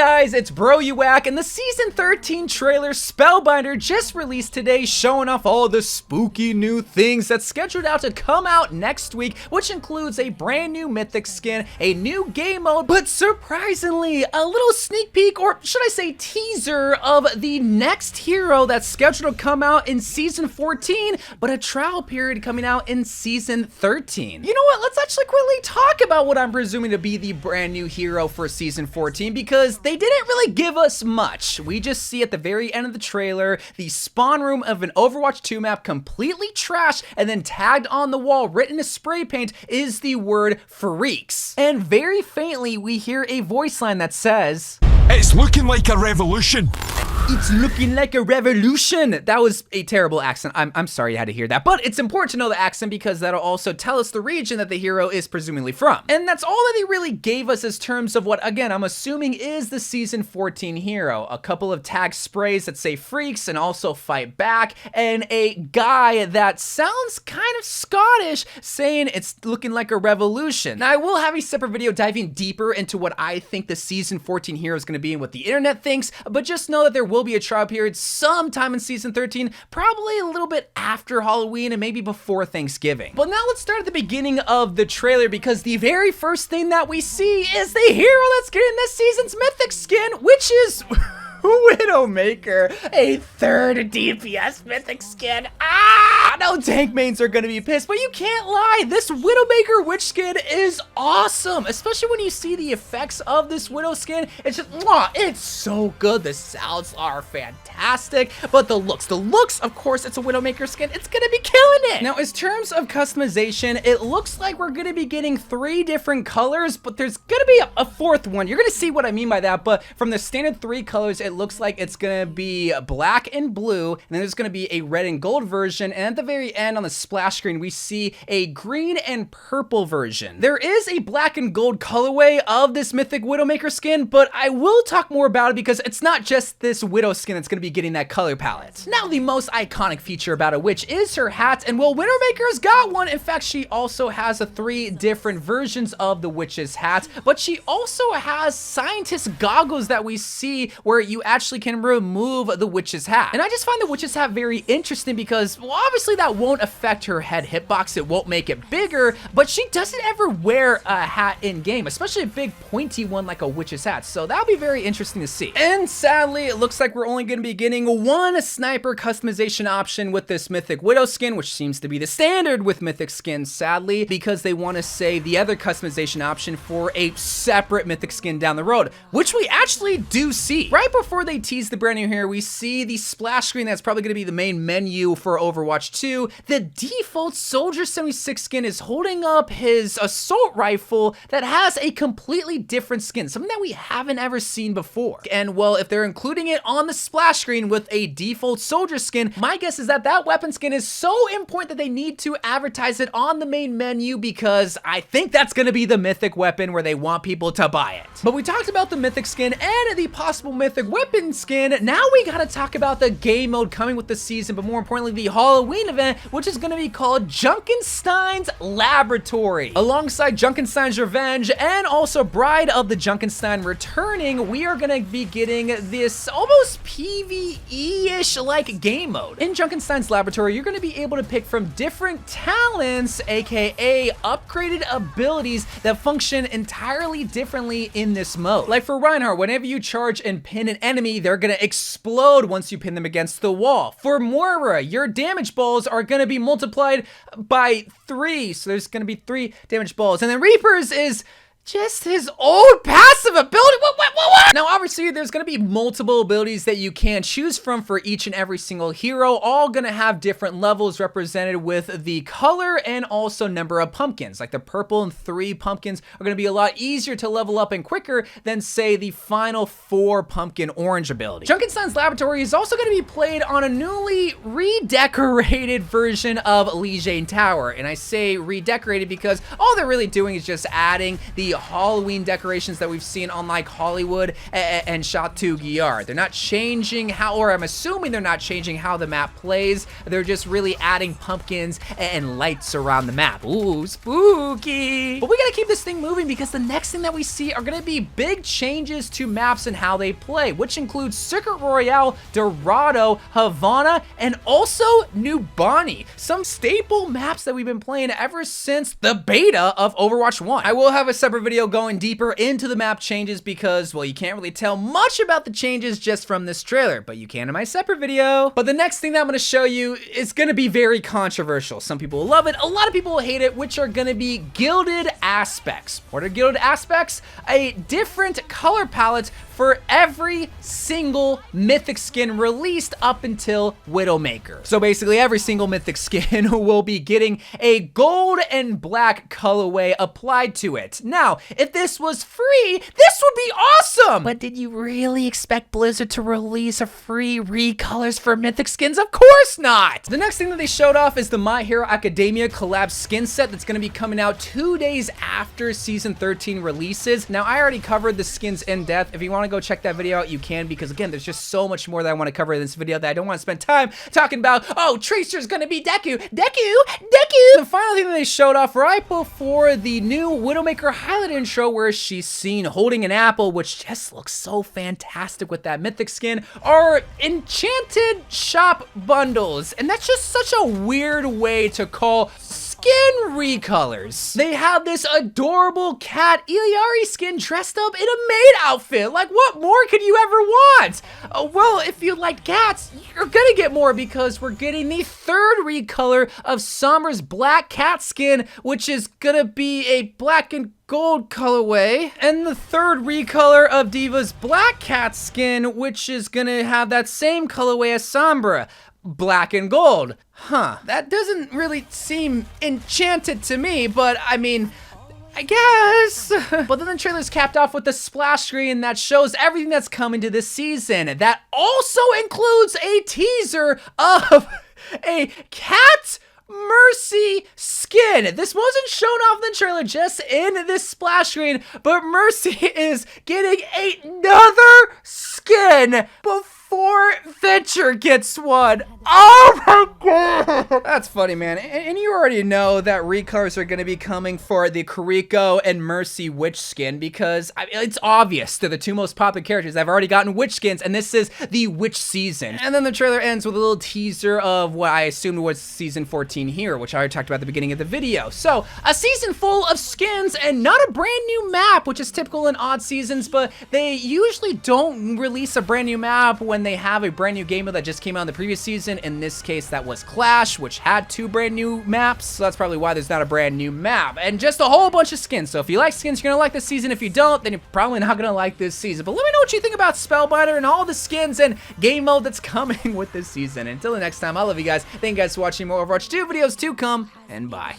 guys, it's Bro You Whack, and the Season 13 trailer Spellbinder just released today, showing off all the spooky new things that's scheduled out to come out next week, which includes a brand new Mythic skin, a new game mode, but surprisingly, a little sneak peek, or should I say teaser, of the next hero that's scheduled to come out in Season 14, but a trial period coming out in Season 13. You know what, let's actually quickly talk about what I'm presuming to be the brand new hero for Season 14, because they didn't really give us much. We just see at the very end of the trailer the spawn room of an Overwatch 2 map completely trashed, and then tagged on the wall, written in spray paint, is the word freaks. And very faintly we hear a voice line that says, "It's looking like a revolution." It's looking like a revolution. That was a terrible accent. I'm sorry you had to hear that, but it's important to know the accent because that'll also tell us the region that the hero is presumably from. And that's all that they really gave us as terms of what, again, I'm assuming is the Season 14 hero. A couple of tag sprays that say freaks and also fight back, and a guy that sounds kind of Scottish saying it's looking like a revolution. Now, I will have a separate video diving deeper into what I think the Season 14 hero is going to be and what the internet thinks, but just know that there will be a trial period sometime in Season 13, probably a little bit after Halloween and maybe before Thanksgiving. But now let's start at the beginning of the trailer, because the very first thing that we see is the hero that's getting this season's Mythic skin, which is Widowmaker, a third DPS Mythic skin. I know tank mains are gonna be pissed, but you can't lie, this Widowmaker witch skin is awesome, especially when you see the effects of this Widow skin. It's just, it's so good. The sounds are fantastic, but the looks, of course, it's a Widowmaker skin, it's gonna be killing it. Now, as terms of customization, it looks like we're gonna be getting 3 different colors, but there's gonna be a 4th one. You're gonna see what I mean by that, but from the standard 3 colors, it looks like it's gonna be black and blue, and then there's gonna be a red and gold version, and at the very end on the splash screen, we see a green and purple version. There is a black and gold colorway of this Mythic Widowmaker skin, but I will talk more about it because it's not just this Widow skin that's gonna be getting that color palette. Now, the most iconic feature about a witch is her hat, and well, Widowmaker's got one. In fact, she also has 3 different versions of the witch's hat, but she also has scientist goggles that we see where you actually can remove the witch's hat. And I just find the witch's hat very interesting because, well, obviously that won't affect her head hitbox, it won't make it bigger, but she doesn't ever wear a hat in game, especially a big pointy one like a witch's hat, so that'll be very interesting to see. And sadly, it looks like we're only going to be getting 1 sniper customization option with this Mythic Widow skin, which seems to be the standard with Mythic skins, sadly, because they want to save the other customization option for a separate Mythic skin down the road, which we actually do see. Right before they tease the brand new here, we see the splash screen that's probably going to be the main menu for Overwatch 2. The default Soldier 76 skin is holding up his assault rifle that has a completely different skin, something that we haven't ever seen before. And well, if they're including it on the splash screen with a default soldier skin, my guess is that that weapon skin is so important that they need to advertise it on the main menu, because I think that's going to be the Mythic weapon where they want people to buy it. But we talked about the Mythic skin and the possible Mythic weapon skin. Now we gotta talk about the game mode coming with the season, but more importantly, the Halloween event, which is gonna be called Junkenstein's Laboratory. Alongside Junkenstein's Revenge and also Bride of the Junkenstein returning, we are gonna be getting this almost PvE-ish like game mode. In Junkenstein's Laboratory, you're gonna be able to pick from different talents, aka upgraded abilities that function entirely differently in this mode. Like for Reinhardt, whenever you charge and pin an enemy, they're gonna explode once you pin them against the wall. For Moira, your damage balls are gonna be multiplied by 3, so there's gonna be 3 damage balls. And then Reaper's is just his old passive ability. What? Now, obviously, there's going to be multiple abilities that you can choose from for each and every single hero, all going to have different levels represented with the color and also number of pumpkins. Like the purple and 3 pumpkins are going to be a lot easier to level up and quicker than, say, the final 4 pumpkin orange ability. Junkenstein's Laboratory is also going to be played on a newly redecorated version of Lijiang Tower. And I say redecorated because all they're really doing is just adding the Halloween decorations that we've seen on like Hollywood and Shatugi are. They're not changing how, or I'm assuming they're not changing how the map plays. They're just really adding pumpkins and lights around the map. Ooh, spooky. But we gotta keep this thing moving because the next thing that we see are gonna be big changes to maps and how they play, which includes Circuit Royale, Dorado, Havana, and also New Bonnie. Some staple maps that we've been playing ever since the beta of Overwatch 1. I will have a separate video going deeper into the map changes because, well, you can't really tell much about the changes just from this trailer, but you can in my separate video. But the next thing that I'm gonna show you is gonna be very controversial. Some people will love it, a lot of people will hate it, which are gonna be gilded aspects. What are gilded aspects? A different color palette for every single mythic skin released up until Widowmaker. So basically every single mythic skin will be getting a gold and black colorway applied to it. Now, if this was free, this would be awesome! But did you really expect Blizzard to release a free recolors for mythic skins? Of course not! The next thing that they showed off is the My Hero Academia collab skin set that's gonna be coming out 2 days after Season 13 releases. Now, I already covered the skins in depth. If you want to go check that video out, you can, because again, there's just so much more that I want to cover in this video that I don't want to spend time talking about. Oh, Tracer's gonna be Deku. The final thing that they showed off right before the new Widowmaker highlight intro, where she's seen holding an apple, which just looks so fantastic with that mythic skin, are Enchanted shop bundles. And that's just such a weird way to call skin recolors. They have this adorable cat Iliari skin dressed up in a maid outfit. Like, what more could you ever want? Well, if you like cats, you're gonna get more, because we're getting the third recolor of Sombra's black cat skin, which is gonna be a black and gold colorway, and the third recolor of Diva's black cat skin, which is gonna have that same colorway as Sombra, black and gold. Huh, that doesn't really seem enchanted to me, but I mean, I guess. But then the trailer's capped off with the splash screen that shows everything that's coming to this season. That also includes a teaser of a cat Mercy skin. This wasn't shown off in the trailer, just in this splash screen, but Mercy is getting another skin before Venture gets one. Oh my god! That's funny, man. And you already know that recolors are going to be coming for the Kiriko and Mercy witch skin, because I mean, it's obvious they're the two most popular characters. I've already gotten witch skins, and this is the witch season. And then the trailer ends with a little teaser of what I assumed was season 14 here, which I already talked about at the beginning of the video. So, a season full of skins and not a brand new map, which is typical in odd seasons, but they usually don't release a brand new map when they have a brand new game mode that just came out in the previous season. In this case, that was Clash, which had 2 brand new maps, so that's probably why there's not a brand new map. And just a whole bunch of skins. So if you like skins, you're gonna like this season. If you don't, then you're probably not gonna like this season. But let me know what you think about Spellbinder and all the skins and game mode that's coming with this season. Until the next time, I love you guys. Thank you guys for watching more Overwatch 2 videos to come, and bye.